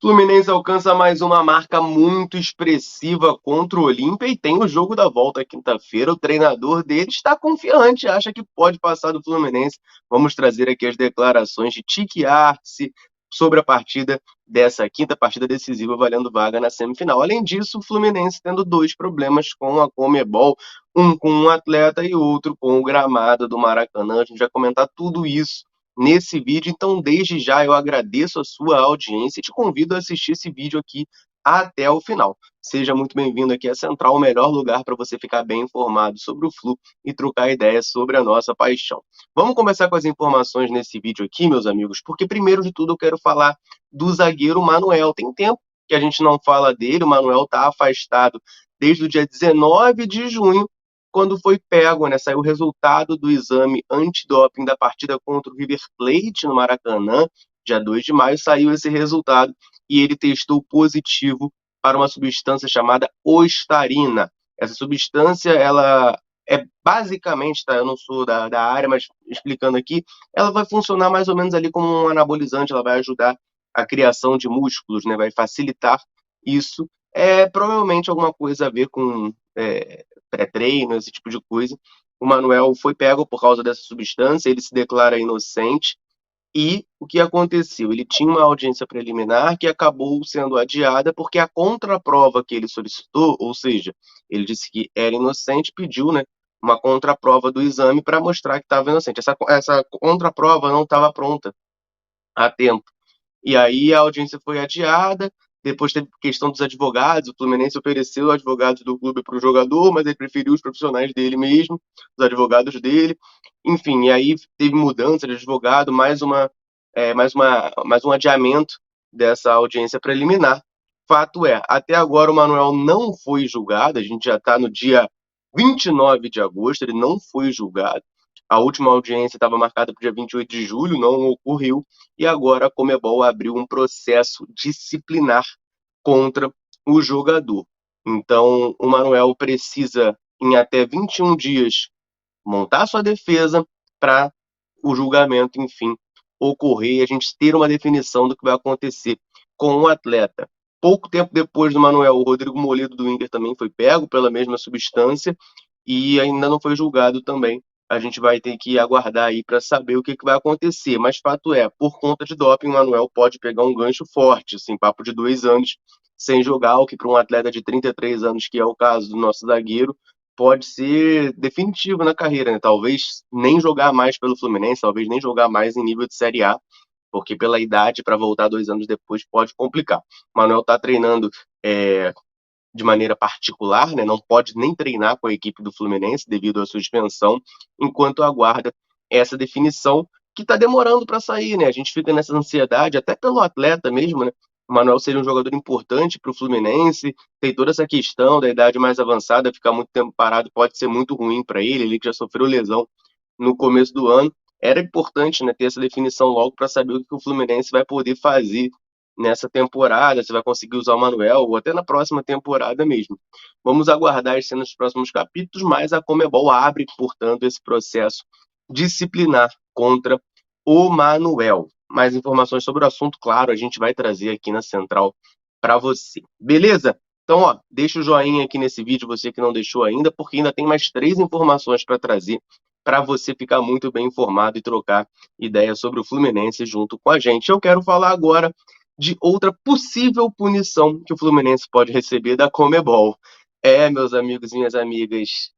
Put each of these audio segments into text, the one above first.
Fluminense alcança mais uma marca muito expressiva contra o Olímpia e tem o jogo da volta quinta-feira. O treinador dele está confiante, acha que pode passar do Fluminense. Vamos trazer aqui as declarações de Tique Arce sobre a partida dessa quinta partida decisiva, valendo vaga na semifinal. Além disso, o Fluminense tendo dois problemas com a Comebol, um com um atleta e outro com o gramado do Maracanã. A gente vai comentar tudo isso nesse vídeo. Então, desde já, eu agradeço a sua audiência e te convido a assistir esse vídeo aqui até o final. Seja muito bem-vindo aqui à Central, o melhor lugar para você ficar bem informado sobre o Flu e trocar ideias sobre a nossa paixão. Vamos começar com as informações nesse vídeo aqui, meus amigos, porque primeiro de tudo eu quero falar do zagueiro Manuel. Tem tempo que a gente não fala dele, o Manuel está afastado desde o dia 19 de junho, quando foi pego, né? Saiu o resultado do exame antidoping da partida contra o River Plate no Maracanã, dia 2 de maio, saiu esse resultado e ele testou positivo para uma substância chamada ostarina. Essa substância, ela é basicamente, tá? Eu não sou da área, mas explicando aqui, ela vai funcionar mais ou menos ali como um anabolizante, ela vai ajudar a criação de músculos, né? Vai facilitar isso. É provavelmente alguma coisa a ver com pré-treino, esse tipo de coisa. O Manuel foi pego por causa dessa substância, ele se declara inocente. E o que aconteceu? Ele tinha uma audiência preliminar que acabou sendo adiada porque a contraprova que ele solicitou, ou seja, ele disse que era inocente, pediu, né, uma contraprova do exame para mostrar que estava inocente. Essa contraprova não estava pronta a tempo. E aí a audiência foi adiada, depois teve questão dos advogados, o Fluminense ofereceu advogados do clube para o jogador, mas ele preferiu os profissionais dele mesmo, os advogados dele. Enfim, e aí teve mudança de advogado, mais um adiamento dessa audiência preliminar. Fato é, até agora o Manuel não foi julgado, a gente já está no dia 29 de agosto, ele não foi julgado. A última audiência estava marcada para o dia 28 de julho, não ocorreu, e agora a Comebol abriu um processo disciplinar contra o jogador. Então, o Manuel precisa, em até 21 dias, montar sua defesa para o julgamento, enfim, ocorrer e a gente ter uma definição do que vai acontecer com o atleta. Pouco tempo depois do Manuel, o Rodrigo Moledo do Inter também foi pego pela mesma substância e ainda não foi julgado também. A gente vai ter que aguardar aí para saber o que, que vai acontecer. Mas fato é, por conta de doping, o Manuel pode pegar um gancho forte, assim, papo de 2 anos sem jogar, o que para um atleta de 33 anos, que é o caso do nosso zagueiro, pode ser definitivo na carreira, né? Talvez nem jogar mais pelo Fluminense, talvez nem jogar mais em nível de Série A, porque pela idade, para voltar 2 anos depois, pode complicar. O Manuel está treinando de maneira particular, né? Não pode nem treinar com a equipe do Fluminense devido à suspensão, enquanto aguarda essa definição que está demorando para sair, né? A gente fica nessa ansiedade, até pelo atleta mesmo, né? O Manuel seria um jogador importante para o Fluminense, tem toda essa questão da idade mais avançada, ficar muito tempo parado pode ser muito ruim para ele, ele que já sofreu lesão no começo do ano. Era importante, né, ter essa definição logo para saber o que o Fluminense vai poder fazer nessa temporada, se vai conseguir usar o Manuel, ou até na próxima temporada mesmo. Vamos aguardar as cenas dos próximos capítulos, mas a Comebol abre, portanto, esse processo disciplinar contra o Manuel. Mais informações sobre o assunto, claro, a gente vai trazer aqui na Central para você. Beleza? Então, ó, deixa o joinha aqui nesse vídeo, você que não deixou ainda, porque ainda tem mais 3 informações para trazer para você ficar muito bem informado e trocar ideias sobre o Fluminense junto com a gente. Eu quero falar agora de outra possível punição que o Fluminense pode receber da Comebol. Meus amigos e minhas amigas,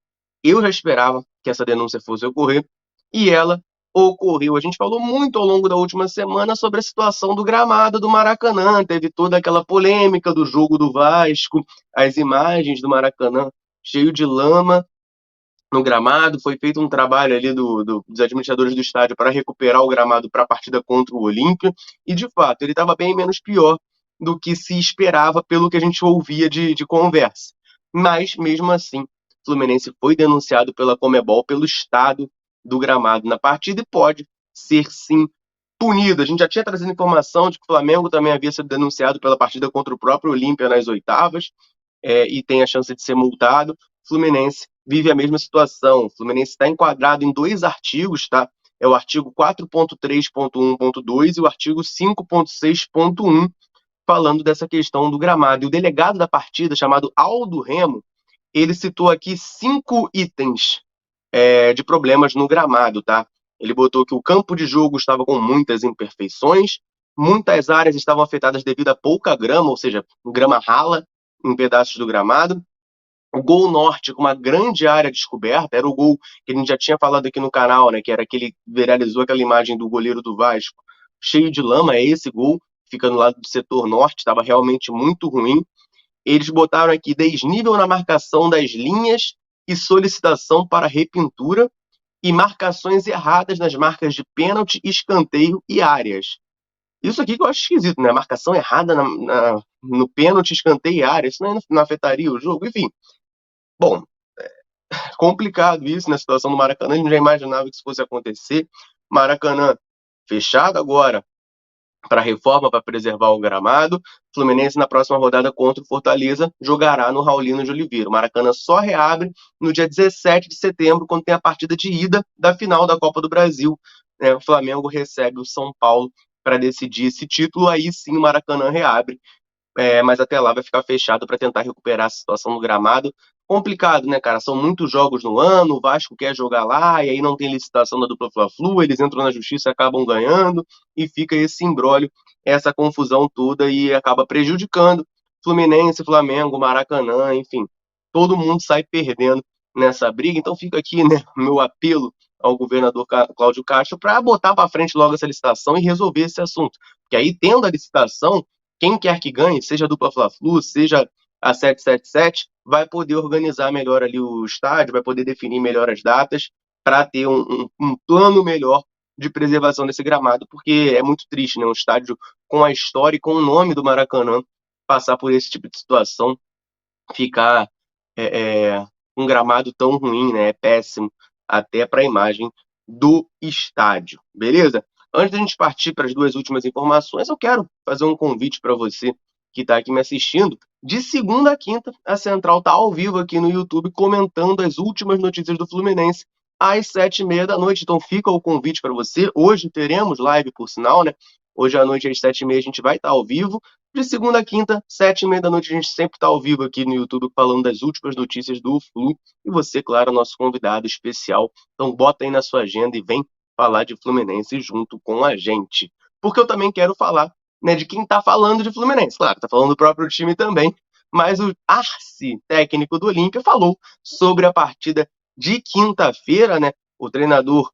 eu já esperava que essa denúncia fosse ocorrer e ela ocorreu. A gente falou muito ao longo da última semana sobre a situação do gramado do Maracanã. Teve toda aquela polêmica do jogo do Vasco, as imagens do Maracanã cheio de lama no gramado. Foi feito um trabalho ali dos administradores do estádio para recuperar o gramado para a partida contra o Olímpia. E, de fato, ele estava bem menos pior do que se esperava pelo que a gente ouvia de conversa. Mas, mesmo assim, o Fluminense foi denunciado pela Comebol pelo estado do gramado na partida e pode ser, sim, punido. A gente já tinha trazido informação de que o Flamengo também havia sido denunciado pela partida contra o próprio Olímpia nas oitavas, e tem a chance de ser multado. O Fluminense vive a mesma situação. O Fluminense está enquadrado em 2 artigos, tá? É o artigo 4.3.1.2 e o artigo 5.6.1 falando dessa questão do gramado. E o delegado da partida, chamado Aldo Remo, ele citou aqui 5 itens de problemas no gramado, tá? Ele botou que o campo de jogo estava com muitas imperfeições, muitas áreas estavam afetadas devido a pouca grama, ou seja, grama rala em pedaços do gramado. O gol norte com uma grande área descoberta, era o gol que a gente já tinha falado aqui no canal, né? Que era aquele, viralizou aquela imagem do goleiro do Vasco, cheio de lama, é esse gol, fica no lado do setor norte, estava realmente muito ruim. Eles botaram aqui desnível na marcação das linhas e solicitação para repintura e marcações erradas nas marcas de pênalti, escanteio e áreas. Isso aqui que eu acho esquisito, né? Marcação errada no pênalti, escanteio e área. Isso não afetaria o jogo. Enfim, bom, complicado isso na situação do Maracanã. A gente já imaginava que isso fosse acontecer. Maracanã fechado agora para reforma, para preservar o gramado. Fluminense, na próxima rodada contra o Fortaleza, jogará no Raulino de Oliveira. O Maracanã só reabre no dia 17 de setembro, quando tem a partida de ida da final da Copa do Brasil. O Flamengo recebe o São Paulo para decidir esse título. Aí sim o Maracanã reabre. Mas até lá vai ficar fechado para tentar recuperar a situação no gramado. Complicado, né, cara? São muitos jogos no ano, o Vasco quer jogar lá, e aí não tem licitação da dupla Fla-Flu, eles entram na justiça e acabam ganhando, e fica esse imbróglio, essa confusão toda, e acaba prejudicando Fluminense, Flamengo, Maracanã, enfim. Todo mundo sai perdendo nessa briga, então fica aqui, né, o meu apelo ao governador Cláudio Castro para botar para frente logo essa licitação e resolver esse assunto. Porque aí, tendo a licitação, quem quer que ganhe, seja a dupla Fla-Flu, seja a 777, vai poder organizar melhor ali o estádio, vai poder definir melhor as datas para ter um plano melhor de preservação desse gramado, porque é muito triste, né? Um estádio com a história e com o nome do Maracanã passar por esse tipo de situação, ficar um gramado tão ruim, né? É péssimo até para a imagem do estádio, beleza? Antes da gente partir para as duas últimas informações, eu quero fazer um convite para você que está aqui me assistindo. De segunda a quinta, a Central está ao vivo aqui no YouTube comentando as últimas notícias do Fluminense às 7h30 da noite. Então fica o convite para você. Hoje teremos live, por sinal, né? Hoje à noite, às 7h30, a gente vai estar ao vivo. De segunda a quinta, 7h30 da noite, a gente sempre está ao vivo aqui no YouTube falando das últimas notícias do Flu. E você, claro, nosso convidado especial. Então bota aí na sua agenda e vem falar de Fluminense junto com a gente. Porque eu também quero falar, né, de quem está falando de Fluminense. Claro, está falando do próprio time também. Mas o Arce, técnico do Olímpia, falou sobre a partida de quinta-feira, né? O treinador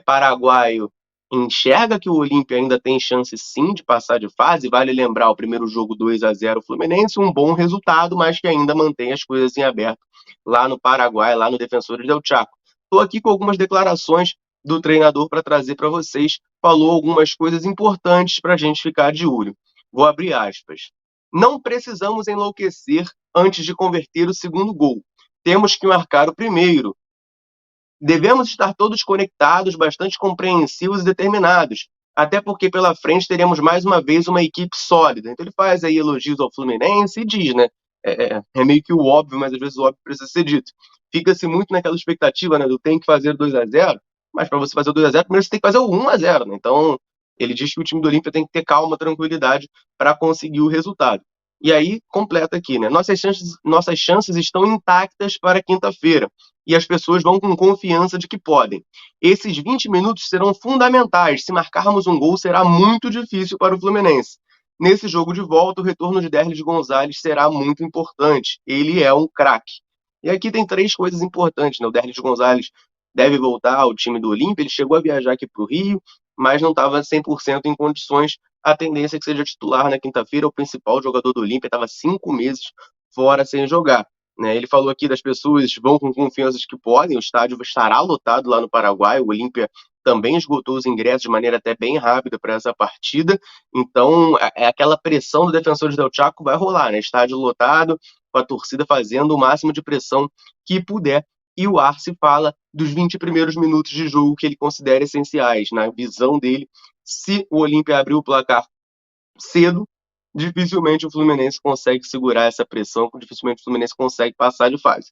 paraguaio enxerga que o Olímpia ainda tem chance sim de passar de fase. Vale lembrar o primeiro jogo 2-0 Fluminense, um bom resultado, mas que ainda mantém as coisas em aberto lá no Paraguai, lá no Defensores del Chaco. Estou aqui com algumas declarações do treinador para trazer para vocês. Falou algumas coisas importantes para a gente ficar de olho. Vou abrir aspas. Não precisamos enlouquecer antes de converter o segundo gol. Temos que marcar o primeiro. Devemos estar todos conectados, bastante compreensivos e determinados, até porque pela frente teremos mais uma vez uma equipe sólida. Então ele faz aí elogios ao Fluminense e diz, né? É meio que o óbvio, mas às vezes o óbvio precisa ser dito. Fica-se muito naquela expectativa, né? Do tem que fazer 2-0, mas para você fazer o 2-0, primeiro você tem que fazer o 1-0, né? Então ele diz que o time do Olímpia tem que ter calma, tranquilidade para conseguir o resultado. E aí, completa aqui, né? Nossas chances estão intactas para quinta-feira e as pessoas vão com confiança de que podem. Esses 20 minutos serão fundamentais. Se marcarmos um gol, será muito difícil para o Fluminense. Nesse jogo de volta, o retorno de Derlis Gonzalez será muito importante. Ele é um craque. E aqui tem 3 coisas importantes, né? O Derlis Gonzalez deve voltar ao time do Olímpia. Ele chegou a viajar aqui para o Rio, mas não estava 100% em condições. A tendência é que seja titular na quinta-feira. O principal jogador do Olímpia estava 5 meses fora sem jogar. Né? Ele falou aqui das pessoas vão com confiança de que podem, o estádio estará lotado lá no Paraguai, o Olímpia também esgotou os ingressos de maneira até bem rápida para essa partida, então aquela pressão do Defensores del Chaco vai rolar, né? Estádio lotado, com a torcida fazendo o máximo de pressão que puder, e o Arce fala dos 20 primeiros minutos de jogo que ele considera essenciais, na visão dele. Se o Olímpia abrir o placar cedo, dificilmente o Fluminense consegue segurar essa pressão, dificilmente o Fluminense consegue passar de fase.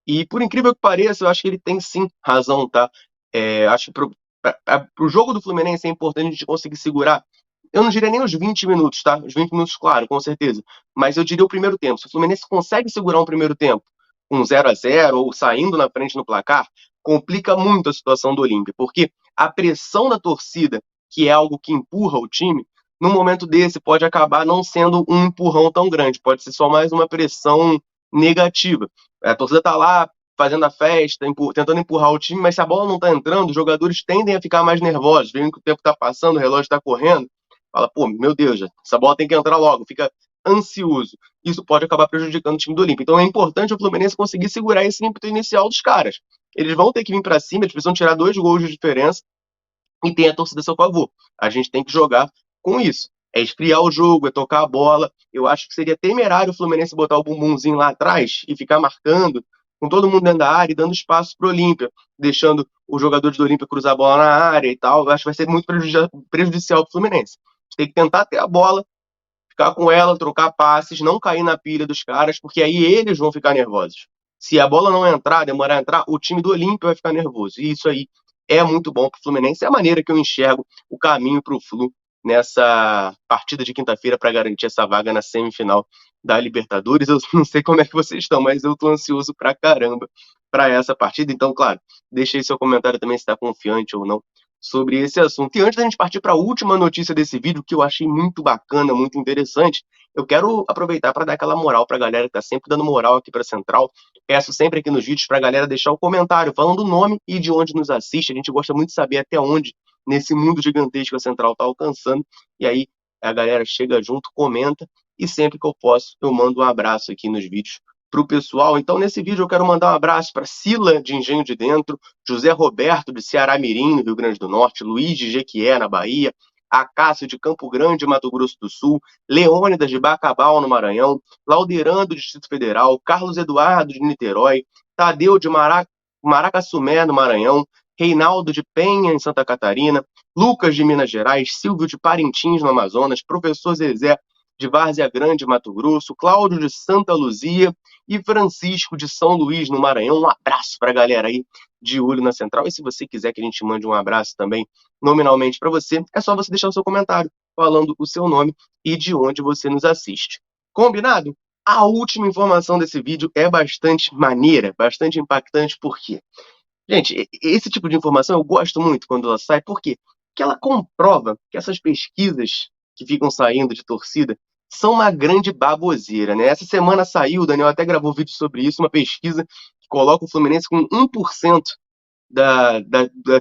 E por incrível que pareça, eu acho que ele tem sim razão, tá? Acho que pro jogo do Fluminense é importante a gente conseguir segurar eu não diria nem os 20 minutos, tá? Os 20 minutos, claro, com certeza. Mas eu diria o primeiro tempo. Se o Fluminense consegue segurar um primeiro tempo com 0-0 ou saindo na frente no placar, complica muito a situação do Olímpia, porque a pressão da torcida, que é algo que empurra o time, num momento desse pode acabar não sendo um empurrão tão grande, pode ser só mais uma pressão negativa. A torcida tá lá fazendo a festa, tentando empurrar o time, mas se a bola não tá entrando, os jogadores tendem a ficar mais nervosos, veem que o tempo tá passando, o relógio tá correndo, fala, pô, meu Deus, essa bola tem que entrar logo, fica ansioso. Isso pode acabar prejudicando o time do Olímpia. Então é importante o Fluminense conseguir segurar esse ímpeto inicial dos caras. Eles vão ter que vir para cima, eles precisam tirar 2 gols de diferença e tem a torcida a seu favor. A gente tem que jogar com isso. É esfriar o jogo, é tocar a bola. Eu acho que seria temerário o Fluminense botar o bumbumzinho lá atrás e ficar marcando com todo mundo dentro da área e dando espaço para o Olímpia, deixando os jogadores do Olímpia cruzar a bola na área e tal. Eu acho que vai ser muito prejudicial para o Fluminense. Tem que tentar ter a bola, ficar com ela, trocar passes, não cair na pilha dos caras, porque aí eles vão ficar nervosos. Se a bola não entrar, demorar a entrar, o time do Olímpia vai ficar nervoso. E isso aí é muito bom para o Fluminense. É a maneira que eu enxergo o caminho para o Flu nessa partida de quinta-feira para garantir essa vaga na semifinal da Libertadores. Eu não sei como é que vocês estão, mas eu estou ansioso pra caramba para essa partida. Então, claro, deixe aí seu comentário também se está confiante ou não sobre esse assunto. E antes da gente partir para a última notícia desse vídeo, que eu achei muito bacana, muito interessante, eu quero aproveitar para dar aquela moral para a galera que está sempre dando moral aqui para a Central. Peço sempre aqui nos vídeos para a galera deixar o comentário falando o nome e de onde nos assiste. A gente gosta muito de saber até onde, nesse mundo gigantesco, a Central está alcançando. E aí a galera chega junto, comenta, e sempre que eu posso, eu mando um abraço aqui nos vídeos para o pessoal. Então, nesse vídeo, eu quero mandar um abraço para Sila, de Engenho de Dentro, José Roberto, de Ceará Mirim, no Rio Grande do Norte, Luiz de Jequié, na Bahia, Acácio, de Campo Grande, Mato Grosso do Sul, Leônidas, de Bacabal, no Maranhão, Lauderando, do Distrito Federal, Carlos Eduardo, de Niterói, Tadeu, de Maracassumé, no Maranhão, Reinaldo, de Penha, em Santa Catarina, Lucas, de Minas Gerais, Silvio, de Parintins, no Amazonas, Professor Zezé, de Várzea Grande, Mato Grosso, Cláudio, de Santa Luzia, e Francisco de São Luís, no Maranhão. Um abraço para a galera aí de olho na Central. E se você quiser que a gente mande um abraço também nominalmente para você, é só você deixar o seu comentário falando o seu nome e de onde você nos assiste. Combinado? A última informação desse vídeo é bastante maneira, bastante impactante, por quê? Gente, esse tipo de informação eu gosto muito quando ela sai, por quê? Porque ela comprova que essas pesquisas que ficam saindo de torcida são uma grande baboseira, né? Essa semana saiu, o Daniel até gravou vídeo sobre isso, uma pesquisa que coloca o Fluminense com 1% da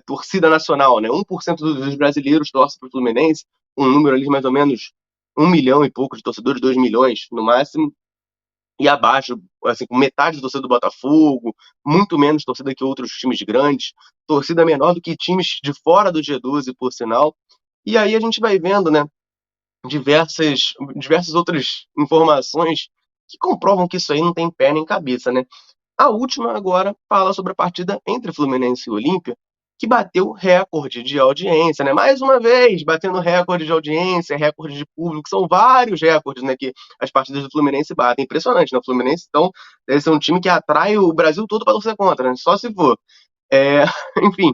torcida nacional, né? 1% dos brasileiros torcem para o Fluminense, um número ali de mais ou menos 1 milhão e pouco de torcedores, 2 milhões no máximo, e abaixo, assim, com metade da torcida do Botafogo, muito menos torcida que outros times grandes, torcida menor do que times de fora do G12, por sinal. E aí a gente vai vendo, né, diversas outras informações que comprovam que isso aí não tem pé nem cabeça, né? A última agora fala sobre a partida entre Fluminense e Olímpia, que bateu recorde de audiência, né? Mais uma vez, batendo recorde de audiência, recorde de público, são vários recordes, né, que as partidas do Fluminense batem. Impressionante, né? O Fluminense, então, deve ser um time que atrai o Brasil todo para torcer contra, né? Só se for. É, enfim,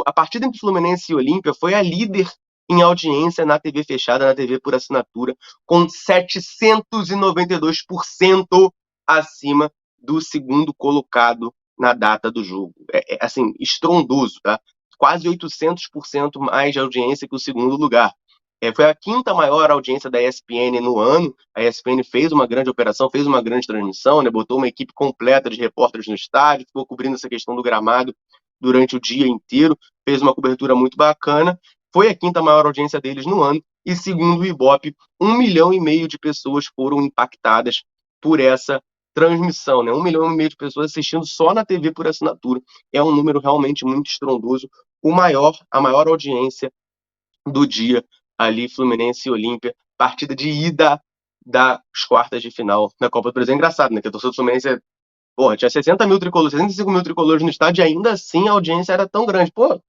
a partida entre Fluminense e Olímpia foi a líder em audiência na TV fechada, na TV por assinatura, com 792% acima do segundo colocado na data do jogo. Assim, estrondoso, tá? Quase 800% mais de audiência que o segundo lugar. Foi a quinta maior audiência da ESPN no ano. A ESPN fez uma grande operação, fez uma grande transmissão, né? Botou uma equipe completa de repórteres no estádio, ficou cobrindo essa questão do gramado durante o dia inteiro, fez uma cobertura muito bacana. Foi a quinta maior audiência deles no ano. E segundo o Ibope, 1,5 milhão de pessoas foram impactadas por essa transmissão, né? 1,5 milhão de pessoas assistindo só na TV por assinatura. É um número realmente muito estrondoso. A maior audiência do dia ali, Fluminense e Olímpia, partida de ida das quartas de final na Copa do Brasil. É engraçado, né? Que a torcida do Fluminense porra, tinha 60 mil tricolores, 65 mil tricolores no estádio e ainda assim a audiência era tão grande. Pô,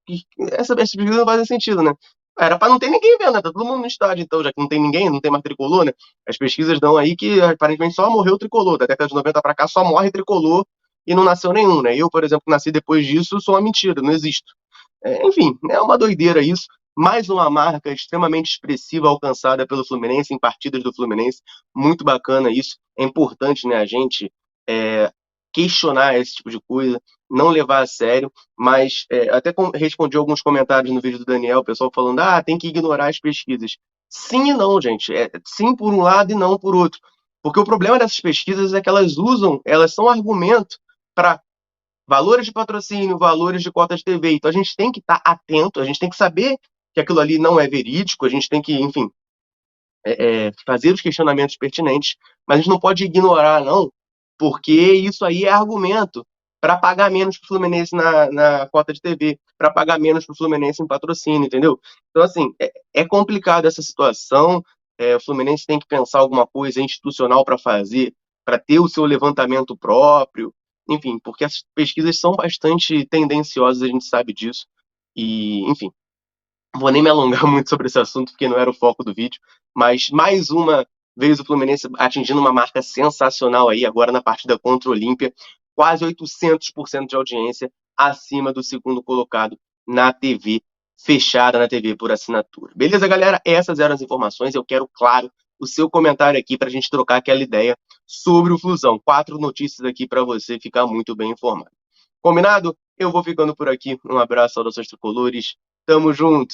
essa pesquisa não faz sentido, né? Era pra não ter ninguém vendo, né? Tá todo mundo no estádio, então, já que não tem ninguém, não tem mais tricolor, né? As pesquisas dão aí que aparentemente só morreu o tricolor. Da década de 90 pra cá só morre tricolor e não nasceu nenhum, né? Eu, por exemplo, nasci depois disso, sou uma mentira, não existo. Enfim, é uma doideira isso. mais uma marca extremamente expressiva alcançada pelo Fluminense em partidas do Fluminense. Muito bacana isso. É importante, né, a gente é, questionar esse tipo de coisa, não levar a sério, mas até respondi alguns comentários no vídeo do Daniel, o pessoal falando, tem que ignorar as pesquisas. Sim e não, gente. Sim por um lado e não por outro. Porque o problema dessas pesquisas é que elas são argumento para valores de patrocínio, valores de cotas de TV. Então a gente tem que estar atento, a gente tem que saber que aquilo ali não é verídico, a gente tem que, enfim, fazer os questionamentos pertinentes, mas a gente não pode ignorar, não, porque isso aí é argumento para pagar menos para o Fluminense na cota de TV, para pagar menos para o Fluminense em patrocínio, entendeu? Então, assim, é complicado essa situação. O Fluminense tem que pensar alguma coisa institucional para fazer, para ter o seu levantamento próprio, enfim, porque essas pesquisas são bastante tendenciosas, a gente sabe disso. E, enfim, vou nem me alongar muito sobre esse assunto, porque não era o foco do vídeo, mas mais uma vez o Fluminense atingindo uma marca sensacional aí, agora na partida contra o Olímpia, quase 800% de audiência acima do segundo colocado na TV fechada, na TV por assinatura. Beleza, galera? Essas eram as informações. Eu quero, claro, o seu comentário aqui para a gente trocar aquela ideia sobre o Flusão. 4 notícias aqui para você ficar muito bem informado. Combinado? Eu vou ficando por aqui. Um abraço, saudações tricolores. Tamo junto!